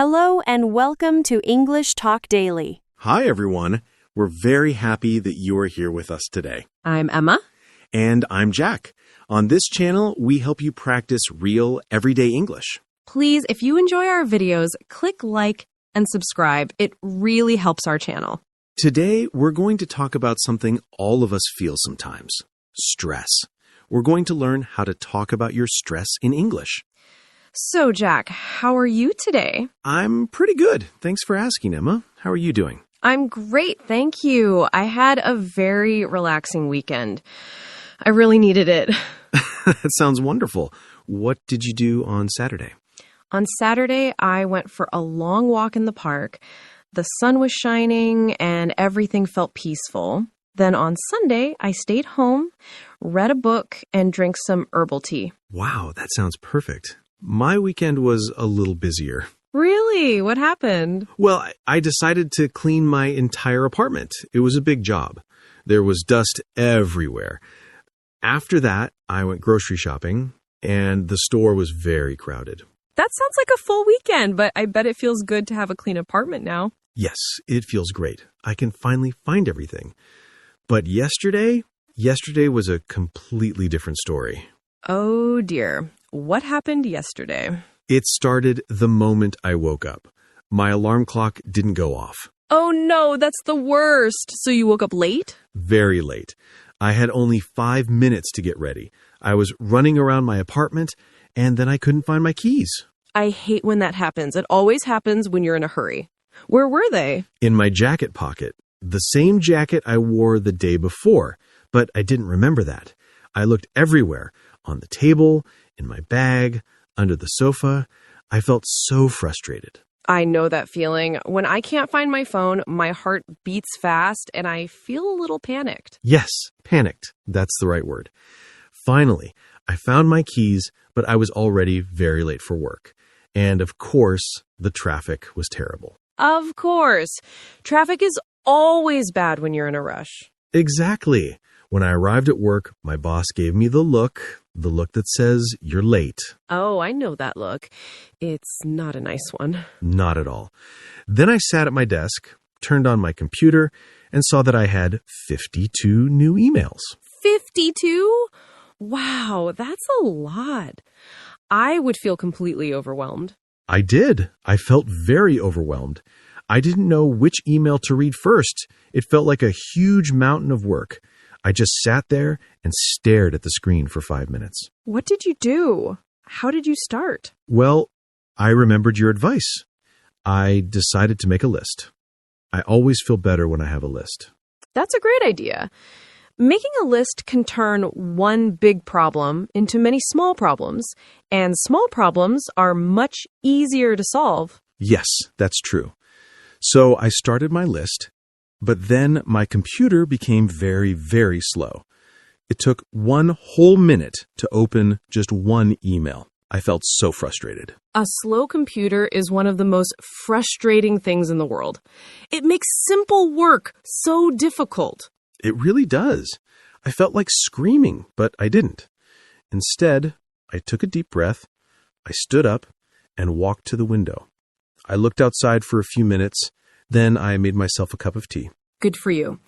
Hello and welcome to English Talk Daily. Hi, everyone. We're very happy that you are here with us today. I'm Emma. And I'm Jack. On this channel, we help you practice real, everyday English. Please, if you enjoy our videos, click like and subscribe. It really helps our channel. Today, we're going to talk about something all of us feel sometimes: stress. We're going to learn how to talk about your stress in English. So, Jack, how are you today? I'm pretty good. Thanks for asking, Emma. How are you doing? I'm great, thank you. I had a very relaxing weekend. I really needed it. That sounds wonderful. What did you do on Saturday? On Saturday, I went for a long walk in the park. The sun was shining and everything felt peaceful. Then on Sunday, I stayed home, read a book, and drank some herbal tea. Wow, that sounds perfect. My weekend was a little busier. Really? What happened? Well, I decided to clean my entire apartment. It was a big job. There was dust everywhere. After that, I went grocery shopping, and the store was very crowded. That sounds like a full weekend, but I bet it feels good to have a clean apartment now. Yes, it feels great. I can finally find everything. But yesterday was a completely different story. Oh dear. What happened yesterday? It started the moment I woke up. My alarm clock didn't go off. Oh no, that's the worst. So you woke up late? Very late. I had only 5 minutes to get ready. I was running around my apartment, and then I couldn't find my keys. I hate when that happens. It always happens when you're in a hurry. Where were they? In my jacket pocket. The same jacket I wore the day before, but I didn't remember that. I looked everywhere, on the table, in my bag, under the sofa. I felt so frustrated. I know that feeling. When I can't find my phone, my heart beats fast and I feel a little panicked. Yes, panicked. That's the right word. Finally, I found my keys, but I was already very late for work. And of course, the traffic was terrible. Of course. Traffic is always bad when you're in a rush. Exactly. When I arrived at work, my boss gave me the look that says, "You're late." Oh, I know that look. It's not a nice one. Not at all. Then I sat at my desk, turned on my computer, and saw that I had 52 new emails. 52? Wow, that's a lot. I would feel completely overwhelmed. I did. I felt very overwhelmed. I didn't know which email to read first. It felt like a huge mountain of work. I just sat there and stared at the screen for 5 minutes. What did you do? How did you start? Well, I remembered your advice. I decided to make a list. I always feel better when I have a list. That's a great idea. Making a list can turn one big problem into many small problems, and small problems are much easier to solve. Yes, that's true. So I started my list, but then my computer became very, very slow. It took 1 whole minute to open just one email. I felt so frustrated. A slow computer is one of the most frustrating things in the world. It makes simple work so difficult. It really does. I felt like screaming, but I didn't. Instead, I took a deep breath, I stood up, and walked to the window. I looked outside for a few minutes, then I made myself a cup of tea. Good for you.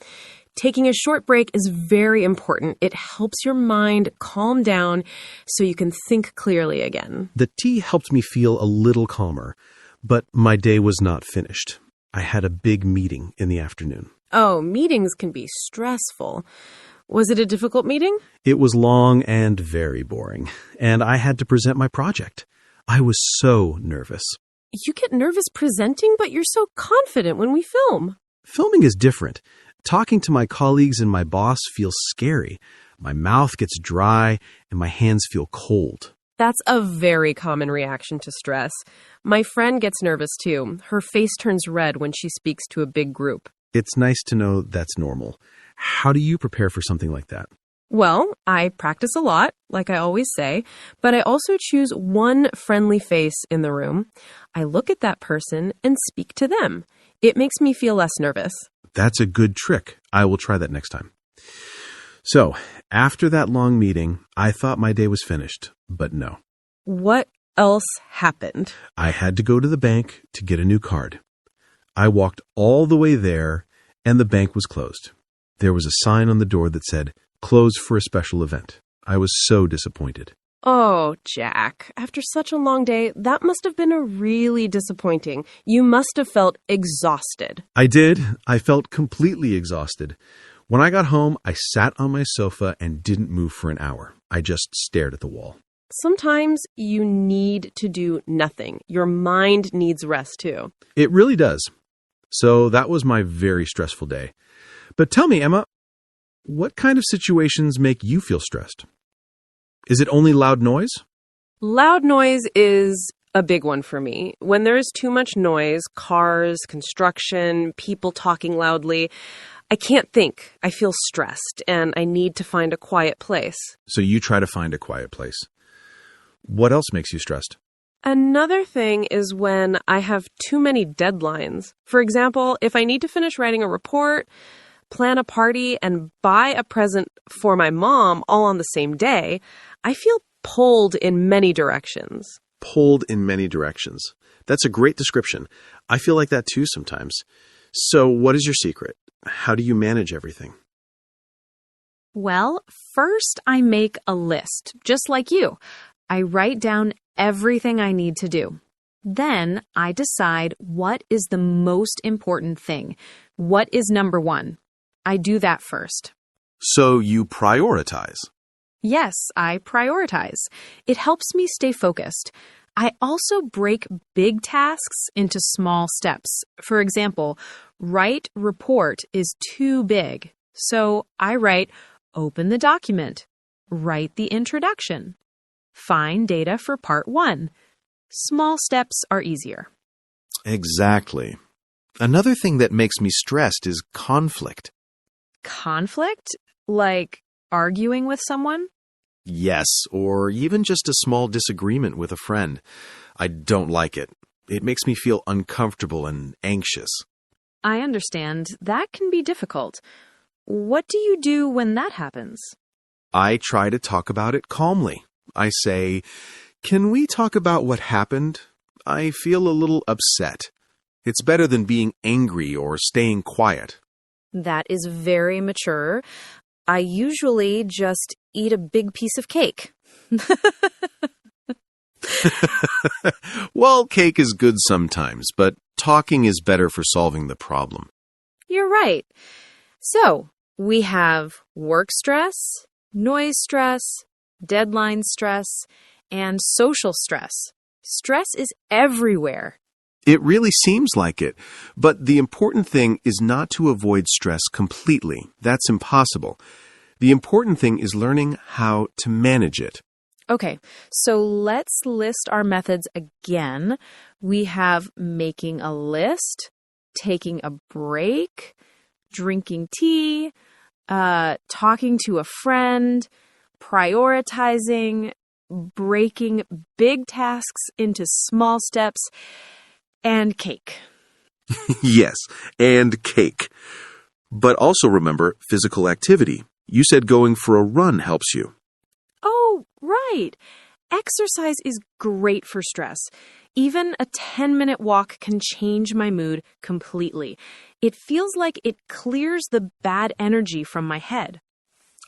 Taking a short break is very important. It helps your mind calm down so you can think clearly again. The tea helped me feel a little calmer, but my day was not finished. I had a big meeting in the afternoon. Oh, meetings can be stressful. Was it a difficult meeting? It was long and very boring, and I had to present my project. I was so nervous. You get nervous presenting, but you're so confident when we film. Filming is different. Talking to my colleagues and my boss feels scary. My mouth gets dry and my hands feel cold. That's a very common reaction to stress. My friend gets nervous too. Her face turns red when she speaks to a big group. It's nice to know that's normal. How do you prepare for something like that? Well, I practice a lot, like I always say, but I also choose one friendly face in the room. I look at that person and speak to them. It makes me feel less nervous. That's a good trick. I will try that next time. So, after that long meeting, I thought my day was finished, but no. What else happened? I had to go to the bank to get a new card. I walked all the way there, and the bank was closed. There was a sign on the door that said, "Closed for a special event." I was so disappointed. Oh, Jack, after such a long day, that must have been really disappointing. You must have felt exhausted. I did. I felt completely exhausted. When I got home, I sat on my sofa and didn't move for an hour. I just stared at the wall. Sometimes you need to do nothing. Your mind needs rest too. It really does. So that was my very stressful day. But tell me, Emma, what kind of situations make you feel stressed? Is it only loud noise? Loud noise is a big one for me. When there is too much noise, cars, construction, people talking loudly, I can't think. I feel stressed and I need to find a quiet place. So you try to find a quiet place. What else makes you stressed? Another thing is when I have too many deadlines. For example, if I need to finish writing a report, plan a party, and buy a present for my mom all on the same day, I feel pulled in many directions. Pulled in many directions. That's a great description. I feel like that too sometimes. So what is your secret? How do you manage everything? Well, first I make a list, just like you. I write down everything I need to do. Then I decide what is the most important thing. What is number one? I do that first. So you prioritize. Yes, I prioritize. It helps me stay focused. I also break big tasks into small steps. For example, write report is too big. So I write, open the document, write the introduction, find data for part 1. Small steps are easier. Exactly. Another thing that makes me stressed is conflict. Conflict? Like arguing with someone? Yes, or even just a small disagreement with a friend. I don't like it. It makes me feel uncomfortable and anxious. I understand. That can be difficult. What do you do when that happens? I try to talk about it calmly. I say, "Can we talk about what happened? I feel a little upset." It's better than being angry or staying quiet. That is very mature. I usually just eat a big piece of cake. Well, cake is good sometimes, but talking is better for solving the problem. You're right. So, we have work stress, noise stress, deadline stress, and social stress. Stress is everywhere. It really seems like it, but the important thing is not to avoid stress completely. That's impossible. The important thing is learning how to manage it. Okay, so let's list our methods again. We have making a list, taking a break, drinking tea, talking to a friend, prioritizing, breaking big tasks into small steps, and cake. Yes, and cake. But also remember physical activity. You said going for a run helps you. Oh, right. Exercise is great for stress. Even a 10-minute walk can change my mood completely. It feels like it clears the bad energy from my head.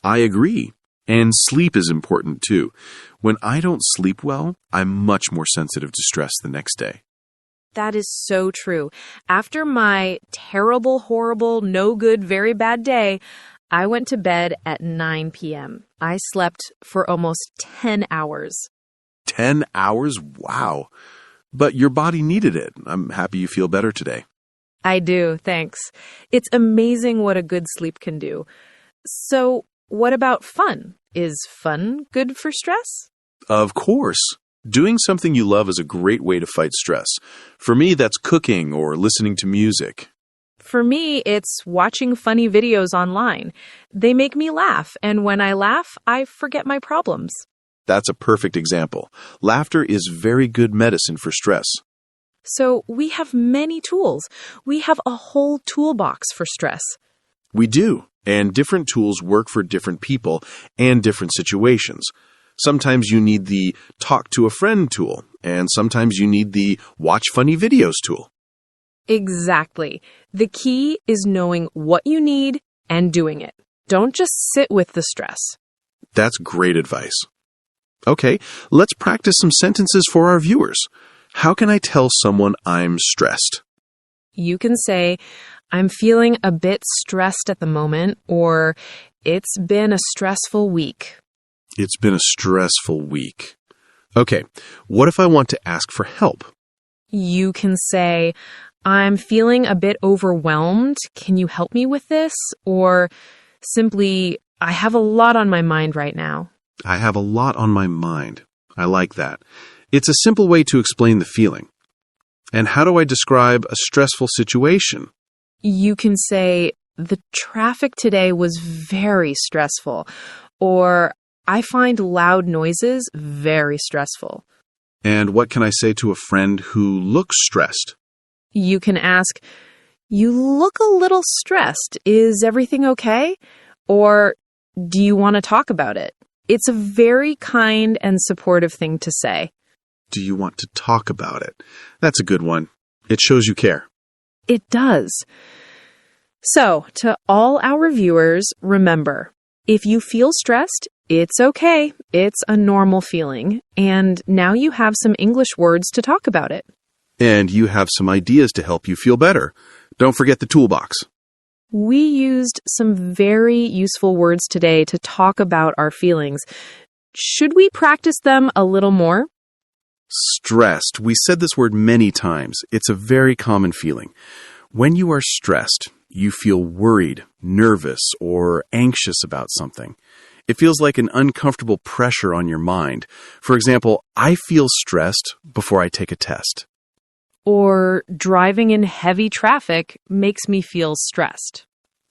I agree. And sleep is important too. When I don't sleep well, I'm much more sensitive to stress the next day. That is so true. After my terrible, horrible, no good, very bad day, I went to bed at 9 p.m. I slept for almost 10 hours. 10 hours? Wow. But your body needed it. I'm happy you feel better today. I do, thanks. It's amazing what a good sleep can do. So, what about fun? Is fun good for stress? Of course. Doing something you love is a great way to fight stress. For me, that's cooking or listening to music. For me, it's watching funny videos online. They make me laugh, and when I laugh, I forget my problems. That's a perfect example. Laughter is very good medicine for stress. So we have many tools. We have a whole toolbox for stress. We do, and different tools work for different people and different situations. Sometimes you need the talk to a friend tool, And sometimes you need the watch funny videos tool. Exactly. The key is knowing what you need and doing it. Don't just sit with the stress. That's great advice. Okay, let's practice some sentences for our viewers. How can I tell someone I'm stressed? You can say, I'm feeling a bit stressed at the moment, or it's been a stressful week. It's been a stressful week. Okay, what if I want to ask for help? You can say, I'm feeling a bit overwhelmed. Can you help me with this? Or simply, I have a lot on my mind right now. I have a lot on my mind. I like that. It's a simple way to explain the feeling. And how do I describe a stressful situation? You can say, the traffic today was very stressful, or I find loud noises very stressful. And what can I say to a friend who looks stressed? You can ask, you look a little stressed. Is everything okay? Or do you want to talk about it? It's a very kind and supportive thing to say. Do you want to talk about it? That's a good one. It shows you care. It does. So, to all our viewers, remember, if you feel stressed, it's okay. It's a normal feeling. And now you have some English words to talk about it. And you have some ideas to help you feel better. Don't forget the toolbox. We used some very useful words today to talk about our feelings. Should we practice them a little more? Stressed. We said this word many times. It's a very common feeling. When you are stressed, you feel worried, nervous, or anxious about something. It feels like an uncomfortable pressure on your mind. For example, I feel stressed before I take a test. Or driving in heavy traffic makes me feel stressed.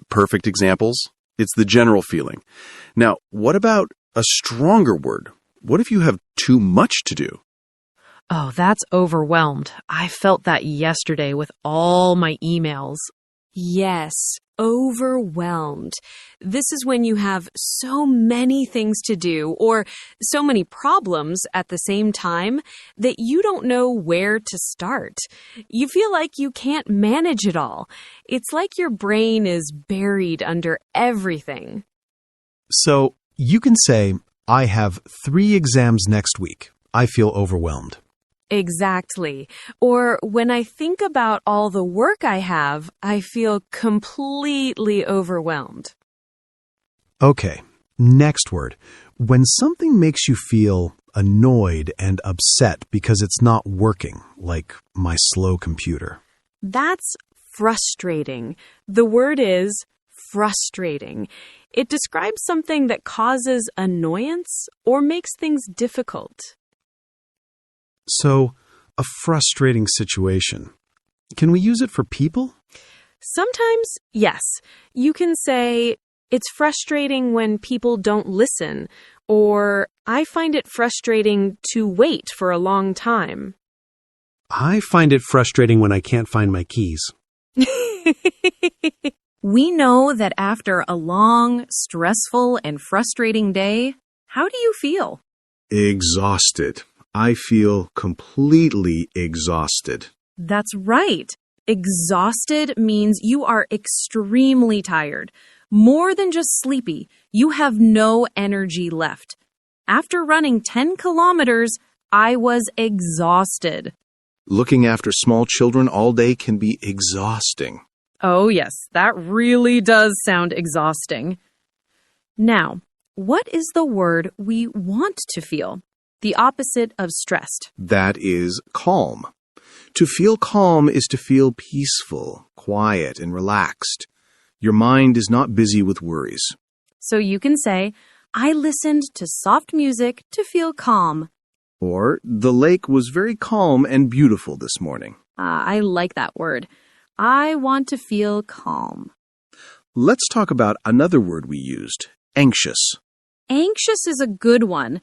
Perfect examples. It's the general feeling. Now, what about a stronger word? What if you have too much to do? Oh, that's overwhelmed. I felt that yesterday with all my emails. Yes, overwhelmed. This is when you have so many things to do or so many problems at the same time that you don't know where to start. You feel like you can't manage it all. It's like your brain is buried under everything. So you can say, I have 3 exams next week. I feel overwhelmed. Exactly. Or when I think about all the work I have, I feel completely overwhelmed. Okay, next word. When something makes you feel annoyed and upset because it's not working, like my slow computer. That's frustrating. The word is frustrating. It describes something that causes annoyance or makes things difficult. So, a frustrating situation. Can we use it for people? Sometimes, yes. You can say, it's frustrating when people don't listen, or I find it frustrating to wait for a long time. I find it frustrating when I can't find my keys. We know that after a long, stressful, and frustrating day, how do you feel? Exhausted. I feel completely exhausted. That's right. Exhausted means you are extremely tired. More than just sleepy, you have no energy left. After running 10 kilometers, I was exhausted. Looking after small children all day can be exhausting. Oh, yes, that really does sound exhausting. Now, what is the word we want to feel? The opposite of stressed. That is calm. To feel calm is to feel peaceful, quiet, and relaxed. Your mind is not busy with worries. So you can say, I listened to soft music to feel calm. Or, the lake was very calm and beautiful this morning. I like that word. I want to feel calm. Let's talk about another word we used, anxious. Anxious is a good one.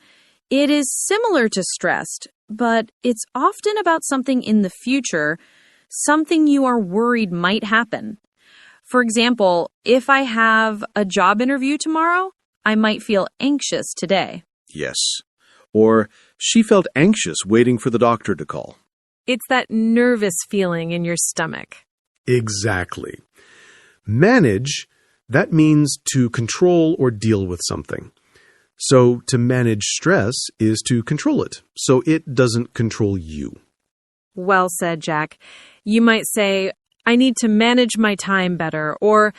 It is similar to stressed, but it's often about something in the future, something you are worried might happen. For example, if I have a job interview tomorrow, I might feel anxious today. Yes. Or, She felt anxious waiting for the doctor to call. It's that nervous feeling in your stomach. Exactly. Manage, that means to control or deal with something. So to manage stress is to control it, so it doesn't control you. Well said, Jack. You might say, I need to manage my time better, or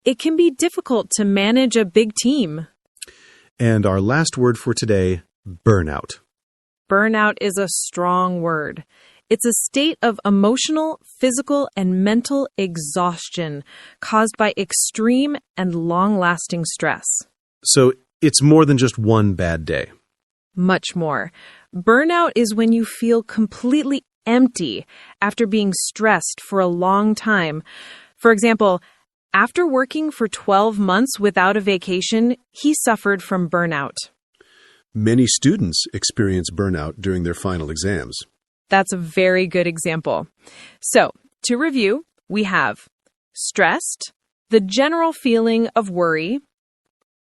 it can be difficult to manage a big team. And our last word for today, burnout. Burnout is a strong word. It's a state of emotional, physical, and mental exhaustion caused by extreme and long-lasting stress. So it's more than just one bad day. Much more. Burnout is when you feel completely empty after being stressed for a long time. For example, after working for 12 months without a vacation, he suffered from burnout. Many students experience burnout during their final exams. That's a very good example. So, to review, we have stressed, the general feeling of worry,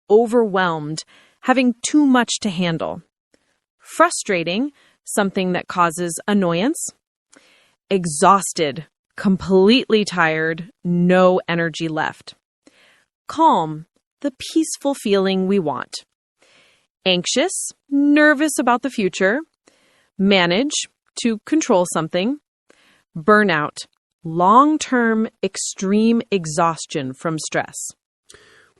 overwhelmed, having too much to handle, frustrating, something that causes annoyance, exhausted, completely tired, no energy left, calm, the peaceful feeling we want, anxious, nervous about the future, manage, to control something, burnout, long-term extreme exhaustion from stress.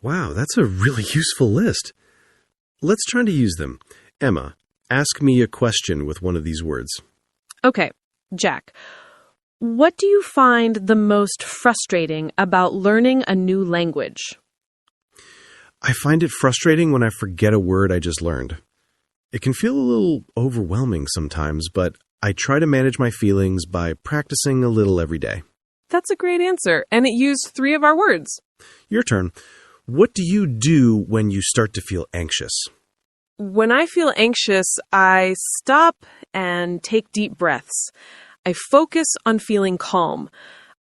Wow, that's a really useful list. Let's try to use them. Emma, ask me a question with one of these words. Okay, Jack, what do you find the most frustrating about learning a new language? I find it frustrating when I forget a word I just learned. It can feel a little overwhelming sometimes, but I try to manage my feelings by practicing a little every day. That's a great answer, and it used 3 of our words. Your turn. What do you do when you start to feel anxious? When I feel anxious, I stop and take deep breaths. I focus on feeling calm.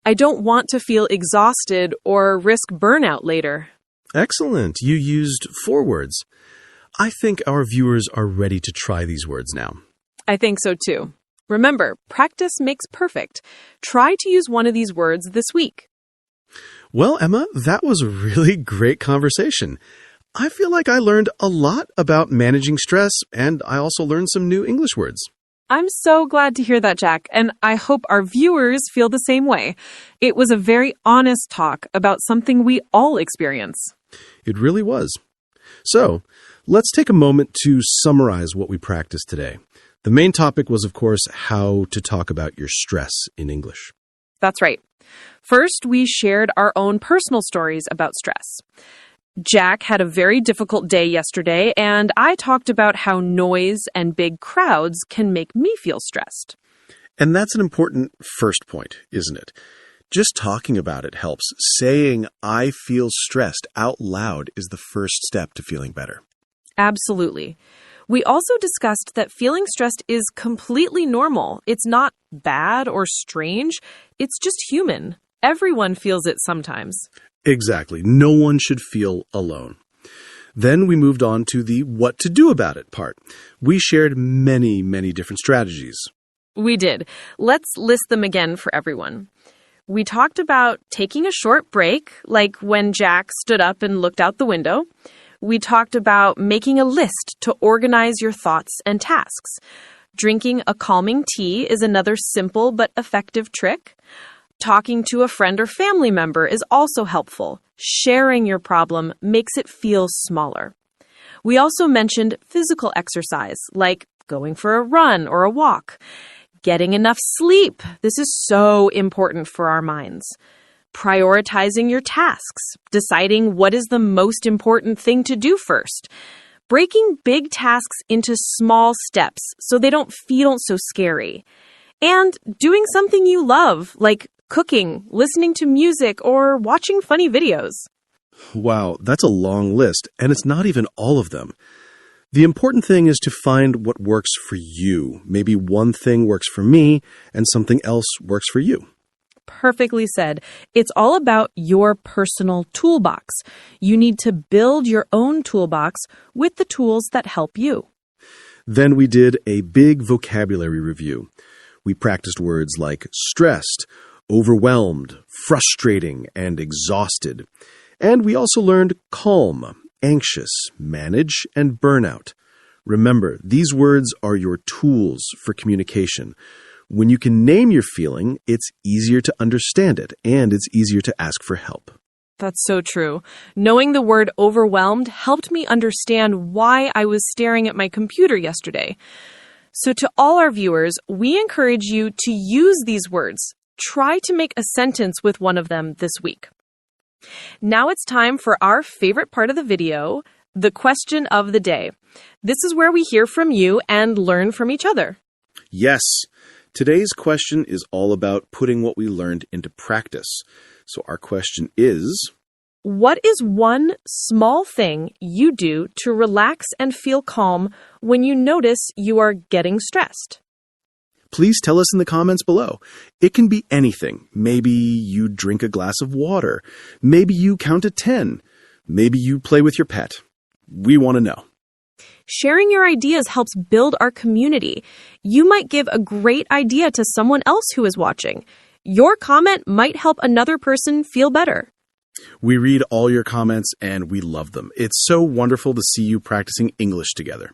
I don't want to feel exhausted or risk burnout later. Excellent. You used 4 words. I think our viewers are ready to try these words now. I think so too. Remember, practice makes perfect. Try to use one of these words this week. Well, Emma, that was a really great conversation. I feel like I learned a lot about managing stress, and I also learned some new English words. I'm so glad to hear that, Jack, and I hope our viewers feel the same way. It was a very honest talk about something we all experience. It really was. So, let's take a moment to summarize what we practiced today. The main topic was, of course, how to talk about your stress in English. That's right. First, we shared our own personal stories about stress. Jack had a very difficult day yesterday, and I talked about how noise and big crowds can make me feel stressed. And that's an important first point, isn't it? Just talking about it helps. Saying, I feel stressed out loud is the first step to feeling better. Absolutely. We also discussed that feeling stressed is completely normal. It's not bad or strange. It's just human. Everyone feels it sometimes. Exactly. No one should feel alone. Then we moved on to the what to do about it part. We shared many different strategies. We did. Let's list them again for everyone. We talked about taking a short break, like when Jack stood up and looked out the window. We talked about making a list to organize your thoughts and tasks. Drinking a calming tea is another simple but effective trick. Talking to a friend or family member is also helpful. Sharing your problem makes it feel smaller. We also mentioned physical exercise, like going for a run or a walk. Getting enough sleep. This is so important for our minds. Prioritizing your tasks. Deciding what is the most important thing to do first. Breaking big tasks into small steps so they don't feel so scary. And doing something you love, like cooking, listening to music, or watching funny videos. Wow, that's a long list, and it's not even all of them. The important thing is to find what works for you. Maybe one thing works for me, and something else works for you. Perfectly said. It's all about your personal toolbox. You need to build your own toolbox with the tools that help you. Then we did a big vocabulary review. We practiced words like stressed, overwhelmed, frustrating, and exhausted. And we also learned calm, anxious, manage, and burnout. Remember, these words are your tools for communication. When you can name your feeling, it's easier to understand it, and it's easier to ask for help. That's so true. Knowing the word overwhelmed helped me understand why I was staring at my computer yesterday. So to all our viewers, we encourage you to use these words. Try to make a sentence with one of them this week. Now it's time for our favorite part of the video, the question of the day. This is where we hear from you and learn from each other. Yes, today's question is all about putting what we learned into practice. So our question is, what is one small thing you do to relax and feel calm when you notice you are getting stressed? please tell us in the comments below. It can be anything. Maybe you drink a glass of water. Maybe you count to 10. Maybe you play with your pet. We want to know. Sharing your ideas helps build our community. You might give a great idea to someone else who is watching. Your comment might help another person feel better. We read all your comments and we love them. It's so wonderful to see you practicing English together.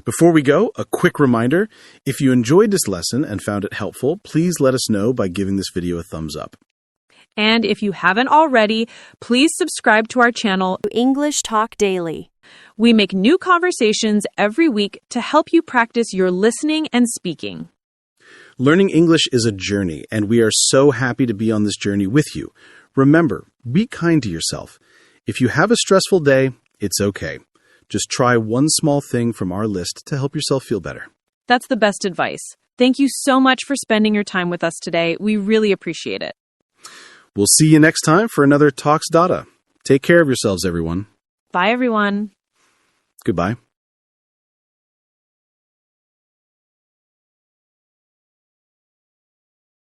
Before we go, a quick reminder. If you enjoyed this lesson and found it helpful, please let us know by giving this video a thumbs up. And if you haven't already, please subscribe to our channel, English Talk Daily. We make new conversations every week to help you practice your listening and speaking. Learning English is a journey, and we are so happy to be on this journey with you. Remember, be kind to yourself. If you have a stressful day, it's okay. Just try one small thing from our list to help yourself feel better. That's the best advice. Thank you so much for spending your time with us today. We really appreciate it. We'll see you next time for another Talks Dada. Take care of yourselves, everyone. Bye, everyone. Goodbye.